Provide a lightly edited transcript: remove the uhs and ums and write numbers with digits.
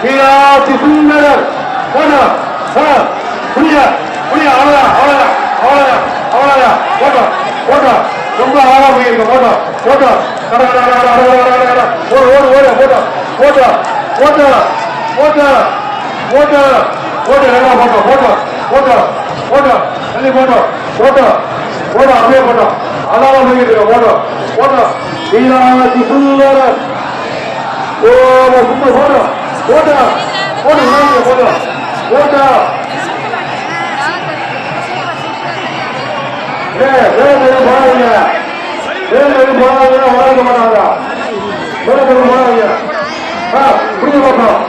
மீனாட்சி சுந்தரர் போட்டோம். புரியா புரியா அவ்வளவுதான் அவ்வளவுதான் அவ்வளவுதான் அவ்வளவுதான் போட்டோம் போட்டோம். ரொம்ப அழகா போயிருக்க போட்டோம் போட்டோம். ஓடு ஓடு ஓடு போட்டோம் போட்டோம் போட்டோம் போட்டோம் போட்டோம் போட்டு நல்லா போட்டோம் போட்டோம் போட்டோம் போட்டோம் தள்ளி போட்டோம் போட்டோம் போட்டோம் அப்படியே போட்டோம். அழகா போயிட்டு இருக்க போட்டோம் போட்டோம். மீனாட்சி சுந்தரர் சும்மா போட்டோம் போட்டோம் போட்டு போட்டோம் போட்டோம். போடாதீங்க போடாதீங்க வளர்க்க மாட்டாங்க போடாதீங்க புரிஞ்சு பார்ப்போம்.